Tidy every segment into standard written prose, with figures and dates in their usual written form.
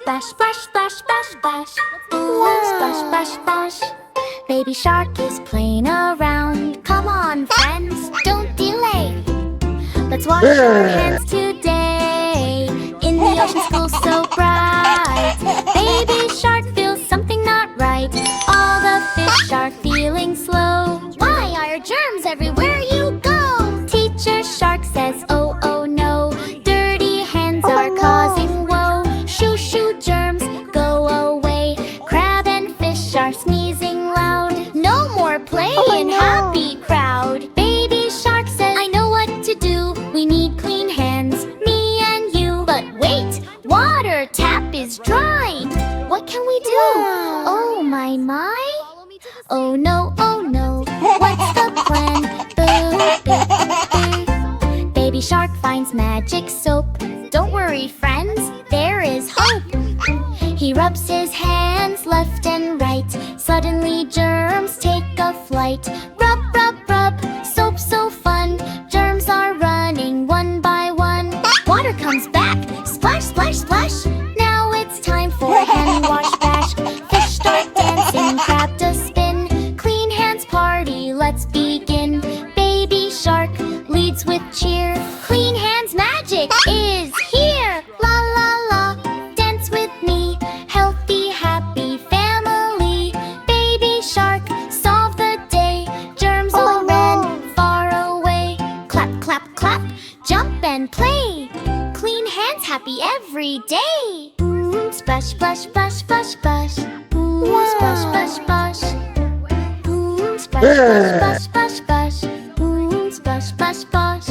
splash, splash, splash, splash, splash. Ooh, splash, splash, splash. Baby shark is playing around. Come on, friends, don't delay. Let's wash our hands today in the ocean school so bright. Baby shark feels something not right. All the fish are feeling slow. Why are germs everywhere you go? Teacher shark says, oh, oh no. Dirty hands are causing woe. Shoo, shoo, germs, go away. Crab and fish are sneezing loud. No more play in happy crowd. Baby shark says, I know what to do. We need clean hands, me and you. But wait, water tap is dry. What can we do? Oh my, my. Oh no, what's the plan? Boo, boo, boo. Baby shark finds magic soap. Don't worry, friends, there is hope. He rubs his hands left and right. Suddenly germs take a flight. Rub, rub, rub, soap so fun. Germs are running one by one. Water comes back, splash, splash, splash. Now it's time for a hand wash bash. Fish start dancing, crab does spin. Clean hands party, let's begin. Baby shark leads with cheer. Clean hands magic is here. La la la, dance with me. Healthy, happy family. Baby shark, solve the day. Germs all ran far away. Clap, clap, clap, jump and play. Clean hands happy every day. Splash, splash, splash, splash, splash. Splash, splash, splash. Splash, splash, splash, splash, splash. Splash, splash, splash.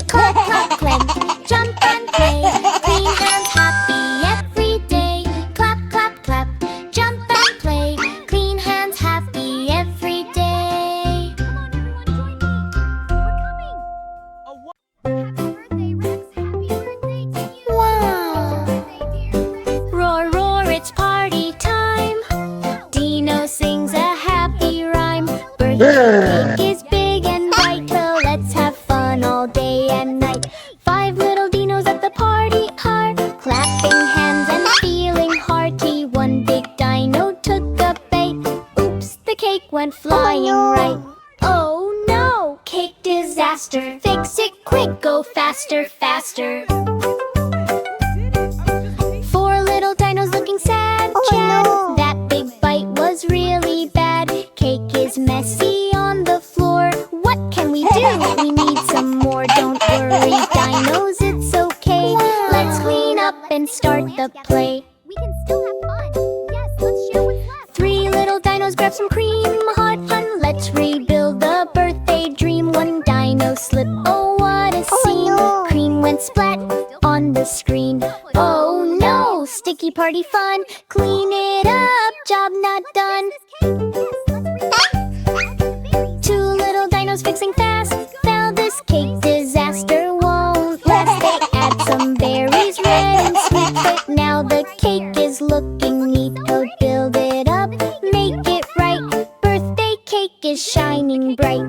Clap, clap, clap, jump and play. Clean hands happy every day. Clap, clap, clap, jump and play. Clean hands happy every day. Wow! Roar, roar, it's party time. Dino sings a happy rhyme. Birthday cake is big and bright. Well, let's have fun all day and night. 5 little dinos at the party are clapping hands and feeling hearty. One big dino took a bite. Oops, the cake went flying right. Oh no, cake disaster. Fix it quick, go faster, faster. 4 little dinos looking sad. Chad, that big bite was really bad. Cake is messy on the floor. What can we do? We need some more. Don't worry, dinos, it's okay. Let's clean up and start the play. We can still have fun. Yes, let's share what's left. 3 little dinos grab some cream. Hot fun, let's rebuild the birthday dream. One dino slip, oh what a scene. Cream went splat on the screen. Oh no, sticky party fun. Clean it up, job not done. 2 little dinos fixing fast. Now this cake disaster won't last. They add some berries, red and sweet. But now the cake is looking neat. Oh, build it up, make it right. Birthday cake is shining bright.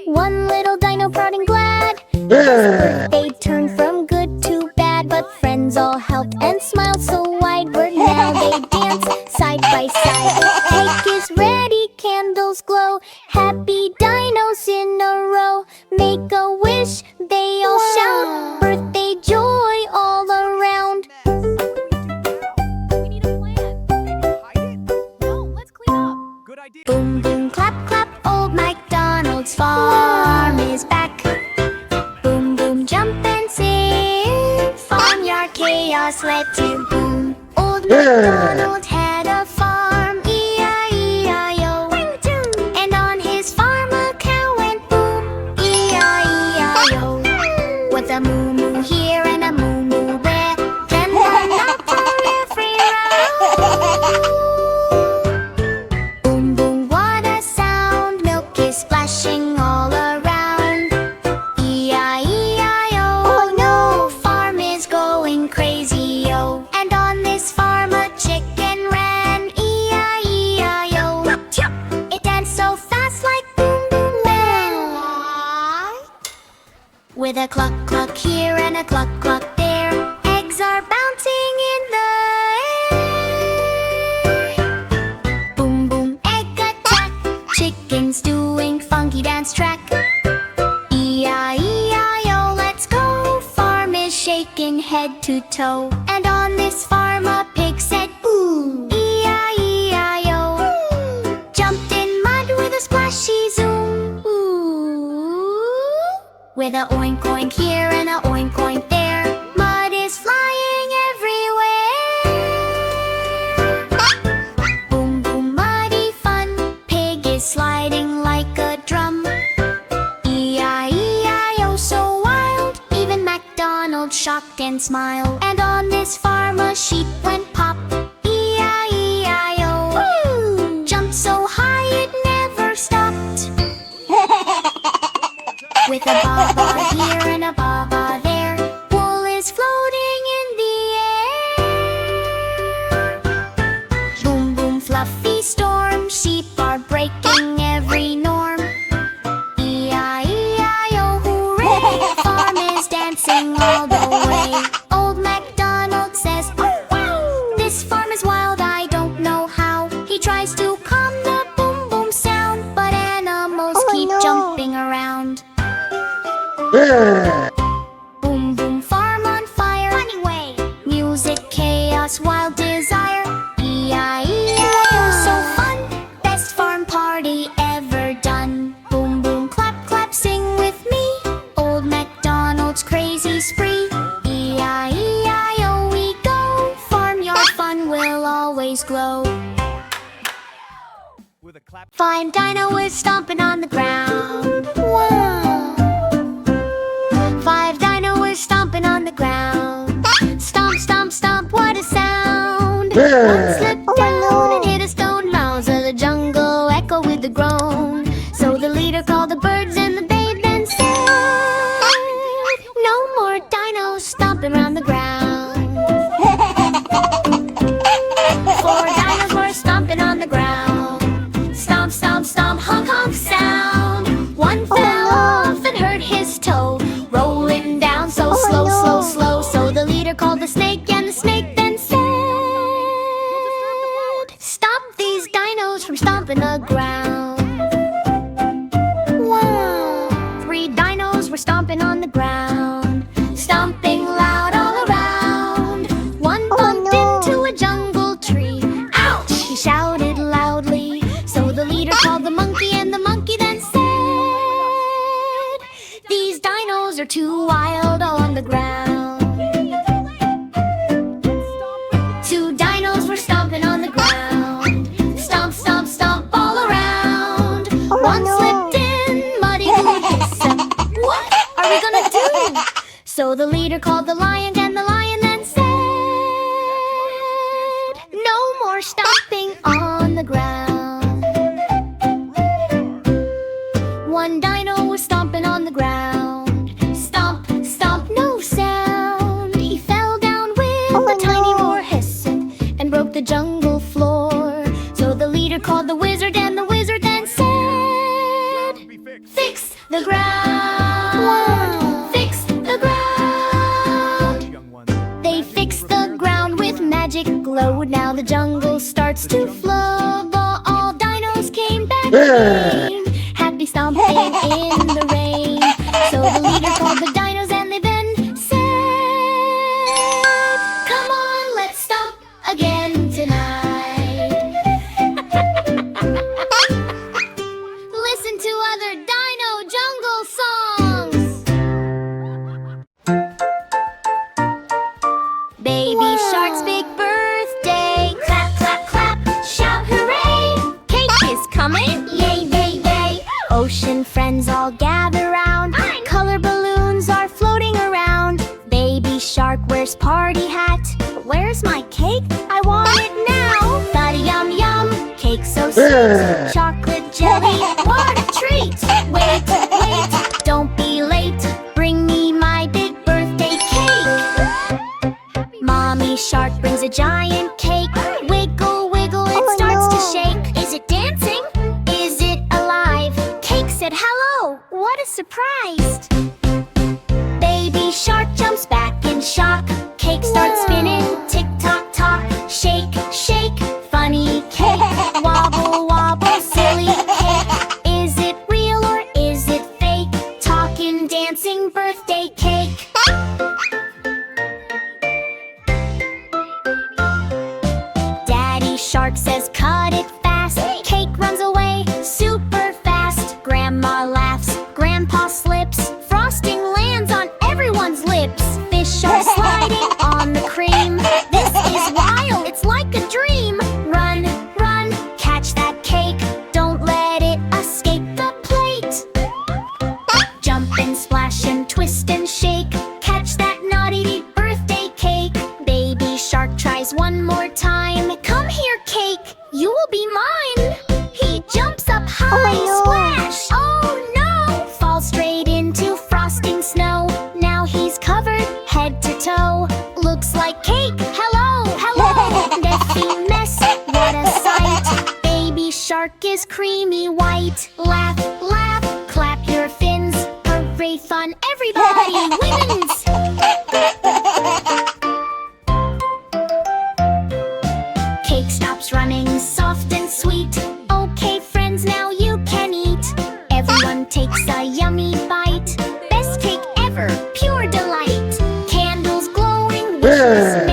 One little dino proud and glad. His birthday turned from good to bad. But friends all helped and smiled so wide. Where now they dance side by side. Cake is ready, candles glow. Happy dinos in a row. Make a wish, they all shout. Birthday joy all around. We need a plan. Maybe hide it? No, let's clean up. Good idea. Boom, boom, clap, clap. Old MacDonald's farm is back. Boom, boom, jump and sing. Farmyard chaos led to boom. Old MacDonald had a farm, E-I-E-I-O. And on his farm a cow went boom, E-I-E-I-O. With a moo-moo here and a moo-moo there. Then one up for every row. Boom, boom, what a sound. Milk is splashing all around. E-I-E-I-O. Oh no, farm is going crazy, yo. And on this farm a chicken shaking head to toe. And on this farm a pig said boo, E-I-E-I-O. Jumped in mud with a splashy zoom. Ooh. With a oink oink here and a oink oink there, mud is flying everywhere. Boom boom muddy fun, pig is sliding like a drum. E-I-E-I-O, so wild, even MacDonald shocked and smiled. And on this farm a sheep went pop, E-I-E-I-O. Jumped so high it never stopped. With a ba-ba here and a ba-ba there, wool is floating in the air. Boom boom fluffy storm, sheep are breaking every norm. E-I-E-I-O, hooray, farm is dancing all the way. Old MacDonald says, oh wow, this farm is wild, I don't know how. He tries to calm the boom boom sound, but animals keep jumping around. Boom boom farm on fire, funny way. Music, chaos, wild desire. E-I-E-I-O, so fun, best farm party ever done. Boom boom clap clap, sing with me, old MacDonald's crazy spree. E-I-E-I-O, we go, farmyard fun will always glow. With a clap. Find Dino is stomping on the ground. Wow. 5 Dino is stomping on the ground. Stomp, stomp, stomp, what a sound. One slipped down and hit a stone. Miles of the jungle echo with a groan. So the leader called the birds and the babe then said, no more dinos stomping around the ground. 4 dinos were stomping on the ground. Stomp, stomp, stomp, honk, honk sound. One fell off and hurt his toe, rolling down so slow, slow, slow. So the leader called the snake and the snake then said, stop these dinos from stomping the ground. Wow. 3 dinos were stomping on the ground, stomping loud all around. One bumped into a jungle tree. Ouch! He shouted loudly. So the leader called the monkey and the monkey then said, these dinos are too wild on the ground. 2 dinos were stomping on the ground. Stomp, stomp, stomp all around. One slipped in, muddy wood hissing. What are we gonna do? So the leader called the lion and the lion then said, no more stomping on the ground. 1 dino was stomping on the ground. Stomp, stomp, no sound. He fell down with a tiny roar hissing and broke the jungle floor. So the leader called the wizard and the wizard then said, fix the ground. Fix the ground. Young one. They fixed the ground with magic glow. Now the jungle starts to flow. All dinos came back again, happy stomping in the rain. So the leader called the dinos and they then said, come on, let's stomp again tonight. Listen to other dino jungle songs. Baby Shark's big birthday. Clap, clap, clap, shout hooray. Cake is coming, yay, yay, yay. Ocean friends all gather round. Color balloons are floating around. Baby Shark wears party hat. Where's my cake? I want it now. Thuddy yum yum, cake so sweet. Chocolate jelly, what a treat. Wait, wait, don't be late. Bring me my big birthday cake. Mommy Shark brings a giant cake. Wiggle, wiggle, it starts to shake. Is it dancing? Is it alive? Cake said hello, what a surprise. Baby Shark jumps back in shock. Cake starts spinning, tick tock tock. Shake, shake, funny cake. Wobble, wobble, silly cake. Is it real or is it fake? Talking, dancing birthday cake. Oh, looks like cake. Hello, hello. Messy mess, what a sight. Baby shark is creamy white. Laugh, laugh, clap your fins. Hooray, fun, everybody wins. Cake stops running, soft and sweet. Okay, friends, now you can eat. Everyone takes a yummy bite. Best cake ever, pure delight. Candles glowing, wishes